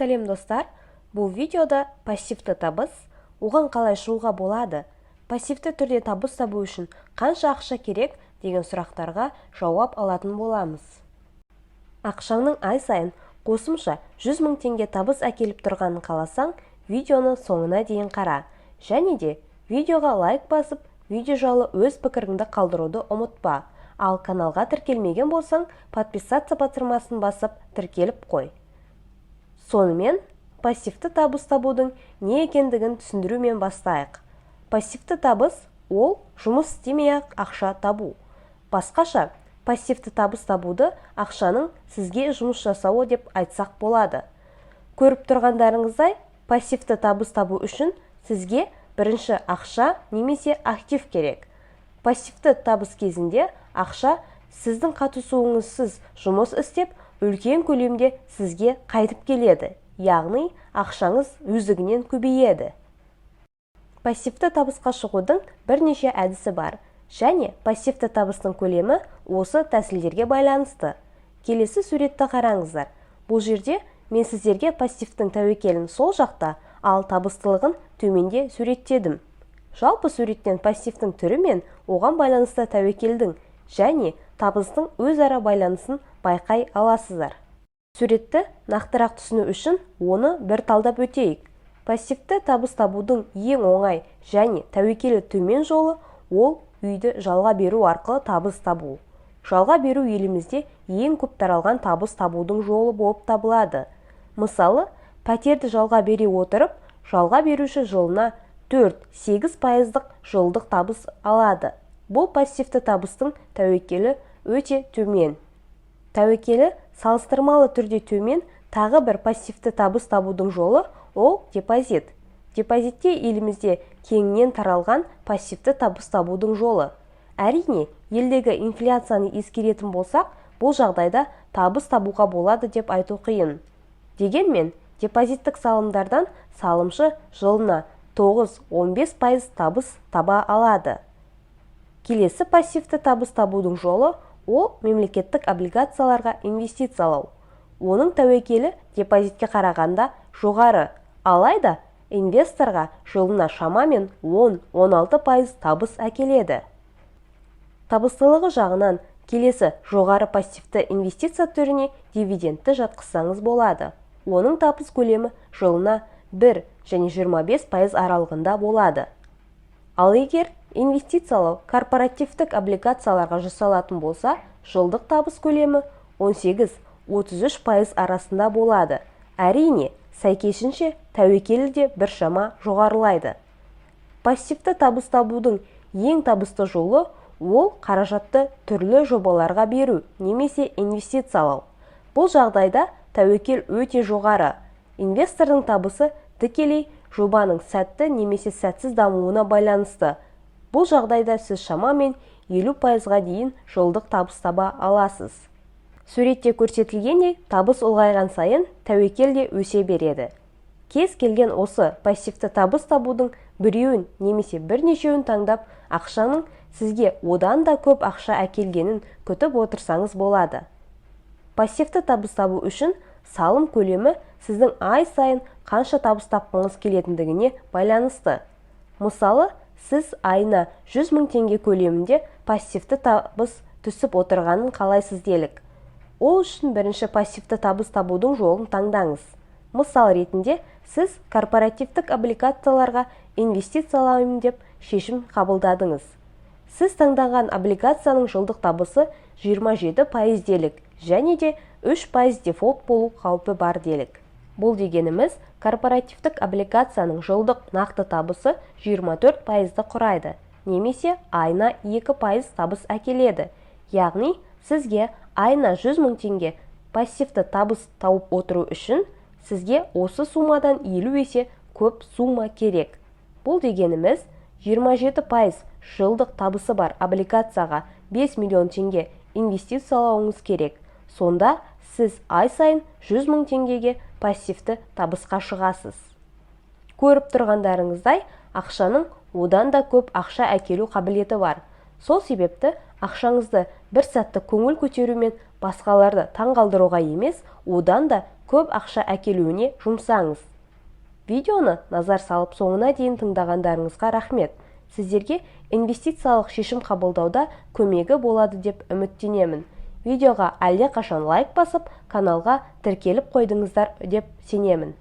Сәлем достар, бұл видеода пассивті табыс, оған қалай шығуға болады, пассивті түрде табыс табу үшін қанша ақша керек деген сұрақтарға жауап алатын боламыз. Ақшаңның ай сайын қосымша 100 000 теңге табыс әкеліп тұрғанын қаласаң, видеоны соңына дейін қара. Және де видеоға лайк басып, видео жайлы өз пікіріңді қалдыруды ұмытпа. Ал каналға тіркелмеген болсаң, подписаться батырмасын басып тіркеліп қой. Сонымен, пассивті табыс табудың не екендігін түсіндірумен бастайық. Пассивті табыс ол жұмыс істемей-ақ ақша табу. Басқаша, пассивті табыс табуды ақшаның сізге жұмыс жасауы деп айтсақ болады. Көріп тұрғандарыңыздай, пассивті табыс табу үшін сізге бірінші ақша немесе актив керек. Пассивті табыс кезінде ақша сіздің қатысуыңызсыз жұмыс істеп, үлкен көлемде сізге қайтып келеді, яғни ақшаңыз өздігінен көбейеді. Пассивті табысқа шығудың бірнеше әдісі бар, және пассивті табыстың көлемі осы тәсілдерге байланысты. Келесі суретті қараңыздар. Бұл жерде мен сіздерге пассивтің тәуекелін сол жақта, ал табыстылығын төменде суреттедім. Жалпы суреттен пассивтің түрі мен оған байланысты тәуекелдің және табыстың өзара байланысын байқай аласыздар. Суретті нақтырақ түсіну үшін оны бір талдап өтейік. Пассивті табыс табудың ең оңай және тәуекелі төмен жолы ол үйді жалға беру арқылы табыс табу. Жалға беру елімізде ең көп таралған табыс табудың жолы болып табылады. Мысалы, пәтерді жалға бере отырып, жалға беруші жылына 4-8% жылдық табыс алады. Бұл пассивті табыстың тәуекелі өте төмен. Тәуекелі салыстырмалы түрде төмен тағы бір пассивті табыс табудың жолы ол депозит. Депозитте елімізде кеңінен таралған пассивті табыс табудың жолы. Әрине, елдегі инфляцияны ескеретін болсақ, бұл жағдайда табыс табуға болады деп айту қиын. Дегенмен, депозиттік салымдардан салымшы жылына 9-15% табыс таба алады. Келесі пассивті табыс табудың жолы ол мемлекеттік облигацияларға инвестициялау. Оның тәуекелі депозитке қарағанда жоғары, алайда инвесторға жылына шамамен 10-16% табыс әкеледі. Табыстылығы жағынан келесі жоғары пассивті инвестиция түріне дивидендті жатқызсаңыз болады. Оның табыс көлемі жылына 1 және 25% аралығында болады. Ал егер инвестициялау корпоративтік облигацияларға жасалатын болса, жылдық табыс көлемі 18-33% арасында болады. Әрине, сәйкесінше тәуекелі де біршама жоғарылайды. Пассивті табыс табудың ең табысты жолы ол қаражатты түрлі жобаларға беру немесе инвестициялау. Бұл жағдайда тәуекел өте жоғары. Инвестордың табысы тікелей жобаның сәтті немесе сәтсіз дамуына байланысты. Бұл жағдайда сіз шамамен 50%-ға дейін жылдық табыс таба аласыз. Суретте көрсетілгендей, табыс ұлғайған сайын тәуекел де өсе береді. Кез келген осы пассивті табыс табудың біреуін немесе бірнешеуін таңдап, ақшаның сізге одан да көп ақша әкелгенін күтіп отырсаңыз болады. Пассивті табыс табу үшін салым көлемі сіздің ай сайын қанша табыс тапқыңыз келетіндігіне байланысты. Мысалы, сіз айына 100 000 теңге көлемінде пассивті табыс түсіп отырғанын қалайсыз делік. Ол үшін бірінші пассивті табыс табудың жолын таңдаңыз. Мысал ретінде, сіз корпоративтік облигацияларға инвестициялаймын деп шешім қабылдадыңыз. Сіз таңдаған облигацияның жылдық табысы 27% делік, және де 3% дефолт болу қаупі бар делік. Бұл дегеніміз, корпоративтік облигацияның жылдық нақты табысы 24%-ды құрайды, немесе айына 2% табыс әкеледі. Яғни, сізге айына 100 000 теңге пассивті табыс тауып отыру үшін, сізге осы сумадан 50 есе көп сума керек. Бұл дегеніміз, 27% жылдық табысы бар облигацияға 5 миллион теңге инвестициялауыңыз керек. Сонда сіз ай сайын 100 000 теңгеге пассивті табысқа шығасыз. Көріп тұрғандарыңыздай, ақшаның одан да көп ақша әкелу қабілеті бар. Сол себепті ақшаңызды бір сәтті көңіл көтеру мен басқаларды таңғалдыруға емес, одан да көп ақша әкелуіне жұмсаңыз. Видеоны назар салып соңына дейін тыңдағандарыңызға рахмет. Сіздерге инвестициялық шешім қабылдауда көмегі болады деп үміттенемін. Видеоға әлде қашан лайк басып, каналға тіркеліп қойдыңыздар деп сенемін.